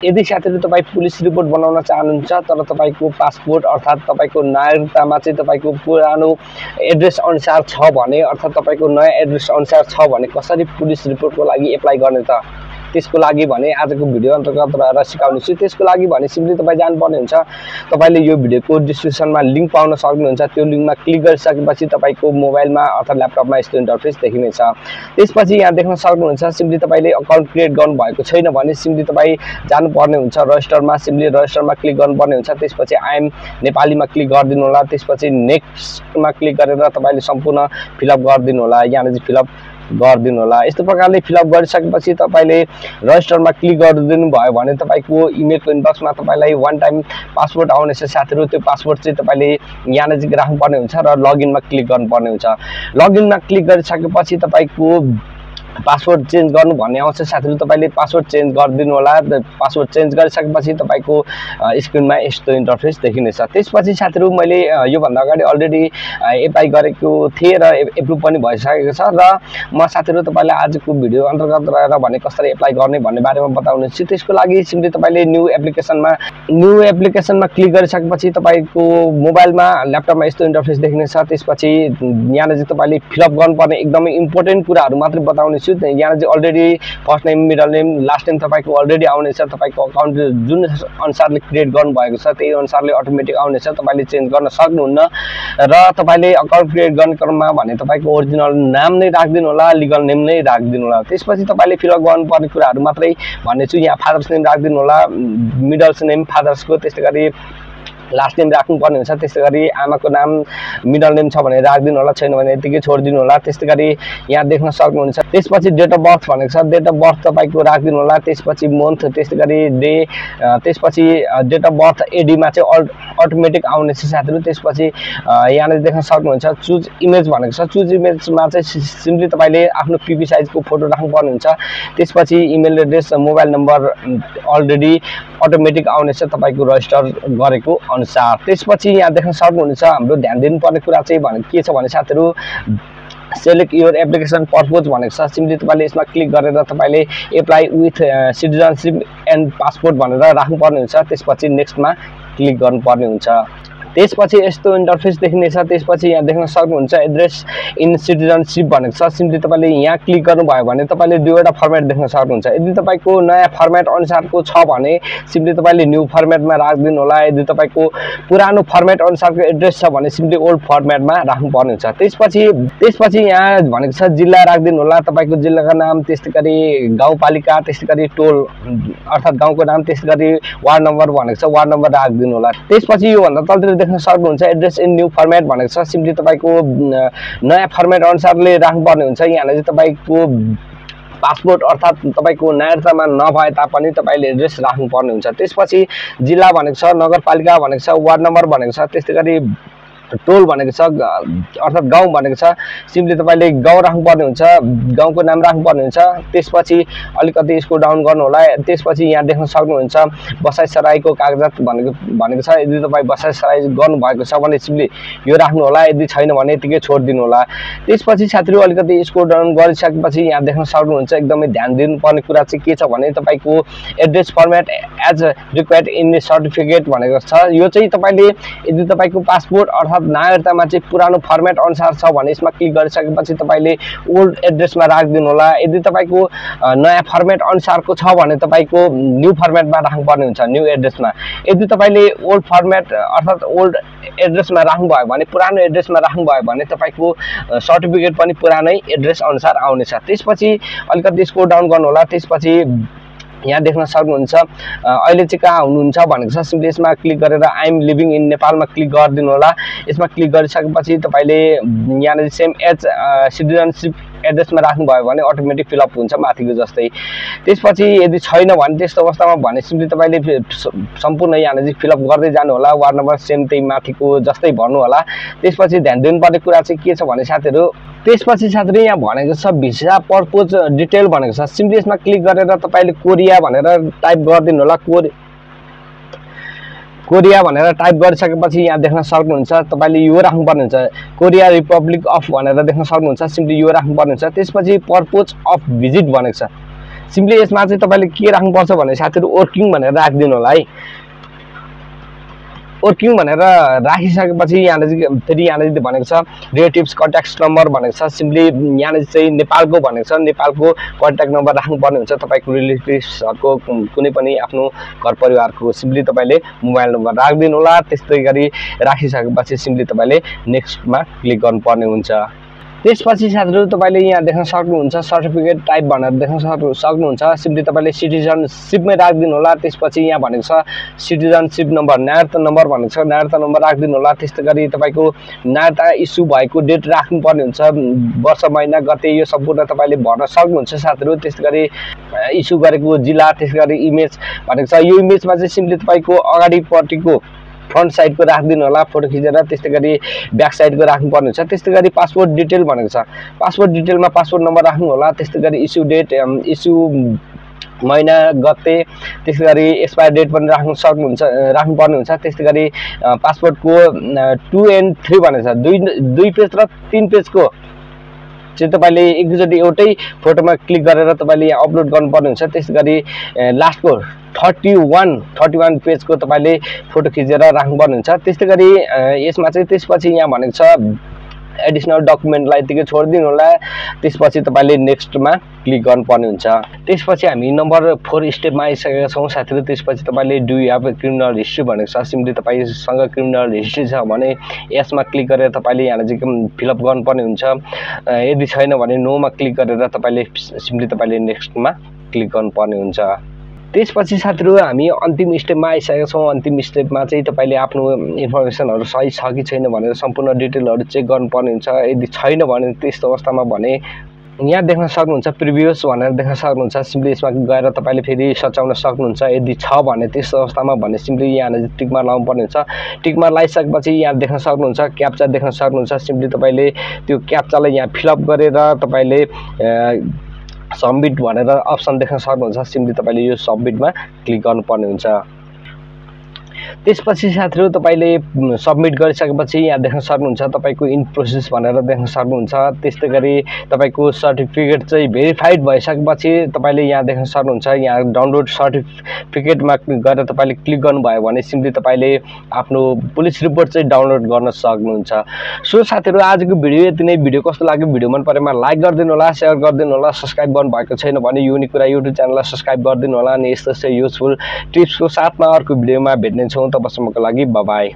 यदि साथीहरु तपाई पुलिस रिपोर्ट बनाउन चाहनुहुन्छ तर तपाईको पासपोर्ट अर्थात तपाईको नागरिकतामा चाहिँ तपाईको पुरानो एड्रेस अनुसार छ भने अर्थात तपाईको नयाँ एड्रेस अनुसार छ भने कसरी पुलिस रिपोर्टको लागि एप्लाई गर्ने त त्यसको लागि भने आजको भिडियो अन्तर्गत रहेर सिकाउने छु। त्यसको लागि भने सिम्पली तपाई जानुपर्ने हुन्छ तपाईले यो भिडियोको डिस्क्रिप्सनमा लिंक पाउन सक्नुहुन्छ। त्यो लिंकमा क्लिक गरिसकेपछि तपाईको मोबाइलमा अथवा ल्यापटपमा यस्तो इन्टरफेस देखिनेछ। त्यसपछि यहाँ देख्न सक्नुहुन्छ सिम्पली तपाईले अकाउन्ट क्रिएट गर्नु भएको छैन भने सिम्पली तपाई जानुपर्ने हुन्छ रजिस्टरमा। सिम्पली रजिस्टरमा क्लिक गर्नुपर्ने हुन्छ। त्यसपछि आई एम नेपालीमा क्लिक गरिदिनु होला। त्यसपछि नेक्स्टमा क्लिक गरेर तपाईले सम्पूर्ण फिलअप गरिदिनु होला। यहाँ चाहिँ फिलअप गरिदिनु होला। यस्तो प्रकारले फिलअप गरिसकेपछि तपाईले रजिस्टरमा क्लिक गरिदिनु भयो भने तपाईको इमेलको इनबक्समा तपाईलाई वान टाइम पासवर्ड आउनेछ साथीहरु। त्यो पासवर्ड चाहिँ तपाईले यहाँ नजिक राख्नुपर्ने हुन्छ र लगइनमा क्लिक गर्नुपर्ने हुन्छ। लगइनमा क्लिक गरिसकेपछि तपाईको पासवर्ड चेन्ज गर्नु भन्ने आउँछ साथीहरु। तपाईले पासवर्ड चेन्ज गरिदिनु होला। पासवर्ड चेन्ज गरिसकेपछि तपाईको स्क्रिनमा यस्तो इन्टरफेस देखिनेछ। त्यसपछि साथीहरु मैले यो भन्दा अगाडि अलरेडी एप्लाई गरेको थिए र एप्रुभ पनि भइसकेको छ र म साथीहरु तपाईलाई आजको भिडियो अन्तर्गत रहेर भने कसरी एप्लाई गर्ने भन्ने बारेमा बताउने छु। त्यसको लागि सिम्पली तपाईले न्यू एप्लिकेसनमा क्लिक गरिसकेपछि तपाईको मोबाइलमा ल्यापटपमा यस्तो इन्टरफेस देखिनेछ। त्यसपछि यहाँ चाहिँ तपाईले फिलअप गर्नुपर्ने एकदमै इम्पोर्टेन्ट कुराहरु मात्र बताउने छु। यहाँ चाहिँ already first name middle name last name तपाईको अलरेडी आउनेछ। तपाईको अकाउन्ट जुन अनुसारले क्रिएट गर्नु भएको छ त्यही अनुसारले अटोमेटिक आउनेछ। तपाईले चेन्ज गर्न सक्नुहुन्न र तपाईले अकाउन्ट क्रिएट गर्ने क्रममा भने तपाईको ओरिजिनल नाम नै राख्दिनु होला, लिगल नेम नै राख्दिनु होला। त्यसपछि तपाईले फिलअप गर्नुपर्ने कुराहरु मात्रै भन्ने छु। यहाँ फादर्स नेम राख्दिनु होला, मिडल्स नेम फादर्सको, त्यसै गरी लास्ट नेम राख्नुपर्ने हुन्छ। त्यसै गरी आमाको नाम मिडल नेम छ भने राख्दिनु होला, छैन भने यतिकै छोड्दिनु होला। त्यसै गरी यहाँ देख्न सक्नुहुन्छ। त्यसपछि डेट अफ बर्थ भनेको छ, डेट अफ बर्थ तपाईको राख्दिनु होला। त्यसपछि मन्थ, त्यसै गरी डे, त्यसपछि डेट अफ बर्थ एडीमा चाहिँ अटोमेटिक आउनेछ साथीहरु। त्यसपछि यहाँ देख्न सक्नुहुन्छ चुज इमेज भनेको छ। चुज इमेजमा चाहिँ सिम्पली तपाईले आफ्नो पीपी साइजको फोटो राख्नुपर्ने हुन्छ। त्यसपछि email address, mobile number already automatic आउनेछ तपाईको रजिस्टर गरेको अनुसार। त्यसपछि यहाँ देख्न सक्नुहुन्छ हाम्रो ध्यान दिनुपर्ने कुरा चाहिँ के छ भने साथीहरु सेलेक्ट योर एप्लिकेसन पर्पज भनेको छ। सिम्पली तपाईले यसमा क्लिक गरेर तपाईले apply with citizenship and passport भनेर राख्नुपर्ने हुन्छ। त्यसपछि नेक्स्टमा क्लिक गर्नुपर्ने हुन्छ। त्यसपछि यस्तो इन्टरफेस देखिनेछ। त्यसपछि यहाँ देख्न सक्नुहुन्छ एड्रेस इन सिटिजनशिप भनेको छ। सिम्पली तपाईले यहाँ क्लिक गर्नुभयो भने तपाईले दुईवटा फर्मेट देख्न सक्नुहुन्छ। यदि तपाईको नयाँ फर्मेट अनुसारको छ भने सिम्पली तपाईले न्यू फर्मेटमा राख्दिनु होला। यदि तपाईको पुरानो फर्मेट अनुसारको एड्रेस छ भने सिम्पली ओल्ड फर्मेटमा राख्नुपर्ने हुन्छ। त्यसपछि यहाँ भनेको छ जिल्ला राख्दिनु होला, तपाईको जिल्लाको नाम, त्यसै गरी गाउँपालिका, त्यसै गरी टोल अर्थात गाउँको नाम, त्यसै गरी वार्ड नम्बर भनेको छ, वार्ड नम्बर राख्दिनु होला। त्यसपछि यो भन्दा तलतिर देख्न सक्नुहुन्छ एड्रेस इन न्यू फर्मेट भनेको छ। सिम्पली तपाईको नयाँ फर्मेट अनुसारले राख्नुपर्ने हुन्छ। यहाँ चाहिँ तपाईको पासपोर्ट अर्थात तपाईको नागरिकतामा नभए तापनि तपाईले एड्रेस राख्नुपर्ने हुन्छ। त्यसपछि जिल्ला भनेको छ, नगरपालिका भनेको छ, वार्ड नम्बर भनेको छ, त्यसै गरी टोल भनेको छ अर्थात गाउँ भनेको छ। सिम्पली तपाईले गाउँ राख्नुपर्ने हुन्छ, गाउँको नाम राख्नुपर्ने हुन्छ। त्यसपछि अलिकति यसको डाउन गर्नु होला। त्यसपछि यहाँ देख्न सक्नुहुन्छ बसाइसराईको कागजात भनेको छ। यदि तपाई बसाइसराई गर्नु भएको छ भने सिम्पली यो राख्नु होला, यदि छैन भने यतिकै छोड्दिनु होला। त्यसपछि साथीहरु अलिकति यसको डाउन गरिसकेपछि यहाँ देख्न सक्नुहुन्छ एकदमै ध्यान दिनुपर्ने कुरा चाहिँ के छ भने तपाईको address format as required in certificate भनेको छ। यो चाहिँ तपाईले यदि तपाईको पासपोर्ट अर्थात नागरिकतामा चाहिँ पुरानो फर्मेट अनुसार छ भने यसमा क्लिक गरिसकेपछि तपाईले ओल्ड एड्रेसमा राख्दिनु होला। यदि तपाईको नयाँ फर्मेट अनुसारको छ भने तपाईको न्यू फर्मेटमा राख्नुपर्ने हुन्छ, न्यू एड्रेसमा। यदि तपाईले ओल्ड फर्मेट अर्थात ओल्ड एड्रेसमा राख्नुभयो भने, पुरानो एड्रेसमा राख्नुभयो भने तपाईको सर्टिफिकेट पनि पुरानै एड्रेस अनुसार आउनेछ। त्यसपछि अलिकति यसको डाउन गर्नु होला। त्यसपछि यहाँ देख्न सक्नुहुन्छ अहिले चाहिँ कहाँ हुनुहुन्छ भनेको छ। सिम्पली यसमा क्लिक गरेर आई एम लिभिङ इन नेपालमा क्लिक गरिदिनु होला। यसमा क्लिक गरिसकेपछि तपाईले यहाँ सेम एज सिटिजनशिप एड्रेसमा राख्नुभयो भने अटोमेटिक फिलअप हुन्छ माथिको जस्तै। त्यसपछि यदि छैन भने त्यस्तो अवस्थामा भने सिम्पली तपाईले सम्पूर्ण यहाँ चाहिँ फिलअप गर्दै जानु होला। वार्ड नम्बर सेम त्यही माथिको जस्तै भर्नु होला। त्यसपछि ध्यान दिनुपर्ने कुरा चाहिँ के छ भने साथीहरु त्यसपछि साथीहरु यहाँ भनेको छ भिसा पर्पज डिटेल भनेको छ। सिम्पली यसमा क्लिक गरेर तपाईले कोरिया भनेर टाइप गरिदिनु होला। कोरिया भनेर टाइप गरिसकेपछि यहाँ देख्न सक्नुहुन्छ तपाईले यो राख्नुपर्ने हुन्छ, कोरिया रिपब्लिक अफ भनेर देख्न सक्नुहुन्छ। सिम्पली यो राख्नुपर्ने हुन्छ। त्यसपछि पर्पज अफ भिजिट भनेको छ। सिम्पली यसमा चाहिँ तपाईले के राख्नुपर्छ भने साथीहरु वर्किङ भनेर राख्दिनु होला है। वर्किङ भनेर राखिसकेपछि यहाँ चाहिँ फेरि यहाँ चाहिँ भनेको छ रिलेटिभ्स कन्ट्याक्ट नम्बर भनेको छ। सिम्पली यहाँ चाहिँ नेपालको भनेको छ, नेपालको कन्ट्याक्ट नम्बर राख्नुपर्ने हुन्छ तपाईको रिलेटिभ्सहरुको कुनै पनि आफ्नो घर परिवारको। सिम्पली तपाईले मोबाइल नम्बर राख्दिनु होला। त्यस्तै गरी राखिसकेपछि सिम्पली तपाईले नेक्स्टमा क्लिक गर्नुपर्ने हुन्छ। त्यसपछि साथीहरु तपाईले यहाँ देख्न सक्नुहुन्छ सर्टिफिकेट टाइप भनेर देख्न सक्नुहुन्छ। सिम्पली तपाईले सिटिजनशिपमै राख्दिनु होला। त्यसपछि यहाँ भनेको छ सिटिजनशिप नम्बर नागरिकता नम्बर भनेको छ, नागरिकता नम्बर राख्दिनु होला। त्यस्तै गरी तपाईको नागरिकता इस्यु भएको डेट राख्नुपर्ने हुन्छ, वर्ष महिना गते यो सम्पूर्ण तपाईले भर्न सक्नुहुन्छ साथीहरु। त्यस्तै गरी इस्यु गरेको जिल्ला, त्यस्तै गरी इमेज भनेको छ। यो इमेजमा चाहिँ सिम्पली तपाईको अगाडिपट्टिको फ्रन्ट साइडको राख्दिनु होला फोटो खिचेर, त्यस्तै गरी ब्याक साइडको राख्नुपर्ने हुन्छ। त्यस्तै गरी पासपोर्ट डिटेल भनेको छ, पासपोर्ट डिटेलमा पासपोर्ट नम्बर राख्नु होला। त्यस्तै गरी इस्यु डेट, इस्यु महिना गते, त्यस्तै गरी एक्सपायर डेट पनि राख्नुपर्ने हुन्छ। त्यस्तै गरी पासपोर्टको 2 and 3 भनेको छ, 2 पेज र 3 पेजको चाहिँ तपाईले एकचोटी एउटै फोटोमा क्लिक गरेर तपाईले यहाँ अपलोड गर्नुपर्ने हुन्छ। त्यसै गरी लास्टको 31 पेजको तपाईले फोटो खिचेर राख्नुपर्ने हुन्छ। त्यस्तै गरी यसमा चाहिँ त्यसपछि यहाँ भनेको छ एडिशनल डकुमेन्टलाई यतिकै छोड्दिनु होला। त्यसपछि तपाईले नेक्स्टमा क्लिक गर्नुपर्ने हुन्छ। त्यसपछि हामी नम्बर 4 स्टेपमा आइसकेका छौं साथीहरु। त्यसपछि तपाईले do you have criminal history भनेको छ। सिम्पली तपाईसँग क्रिमिनल हिस्ट्री छ भने यसमा क्लिक गरेर तपाईले यहाँ चाहिँ फिल अप गर्नुपर्ने हुन्छ। यदि छैन भने नो मा क्लिक गरेर तपाईले सिम्पली तपाईले नेक्स्टमा क्लिक गर्नुपर्ने हुन्छ। त्यसपछि साथीहरु हामी अन्तिम स्टेपमा आइसकेका छौं। अन्तिम स्टेपमा चाहिँ तपाईले आफ्नो इन्फर्मेसनहरु सही छ कि छैन भनेर सम्पूर्ण डिटेलहरु चेक गर्नुपर्ने हुन्छ। यदि छैन भने त्यस्तो अवस्थामा भने यहाँ देख्न सक्नुहुन्छ प्रिभियस भनेर देख्न सक्नुहुन्छ। सिम्पली यसमा गएर तपाईले फेरि सच्याउन सक्नुहुन्छ। यदि छ भने त्यस्तो अवस्थामा भने सिम्पली यहाँ टिक मार्क लाउनु पर्ने हुन्छ। टिक मार्क लगाइसकेपछि यहाँ देख्न सक्नुहुन्छ क्याप्चा देख्न सक्नुहुन्छ। सिम्पली तपाईले त्यो क्याप्चालाई यहाँ फिल अप गरेर तपाईले सबमिट भनेर अप्सन देख्न सक्नुहुन्छ। सिम्पली तपाईले यो सबमिटमा क्लिक गर्नुपर्ने हुन्छ। त्यसपछि साथीहरु तपाईले सबमिट गरिसकेपछि यहाँ देख्न सक्नुहुन्छ तपाईको इन प्रोसेस भनेर देख्न सक्नुहुन्छ। त्यस्तै गरी तपाईको सर्टिफिकेट चाहिँ भेरिफाइड भइसकेपछि तपाईले यहाँ देख्न सक्नुहुन्छ यहाँ डाउनलोड सर्टिफिकेटमा गएर तपाईले क्लिक गर्नुभयो भने सिम्पली तपाईले आफ्नो पुलिस रिपोर्ट चाहिँ डाउनलोड गर्न सक्नुहुन्छ। सो साथीहरु आजको भिडियो यति नै। भिडियो कस्तो लाग्यो, भिडियो मन परेमा लाइक गरिदिनु होला, शेयर गरिदिनु होला, सब्स्क्राइब गर्नु भएको छैन भने युनिक कुरा युट्युब च्यानललाई सब्स्क्राइब गरिदिनु होला। अनि यस्तो युजफुल टिप्सको साथमा अर्को भिडियोमा भेट्ने छौं। तबसम्मको लागि बाइ बाइ।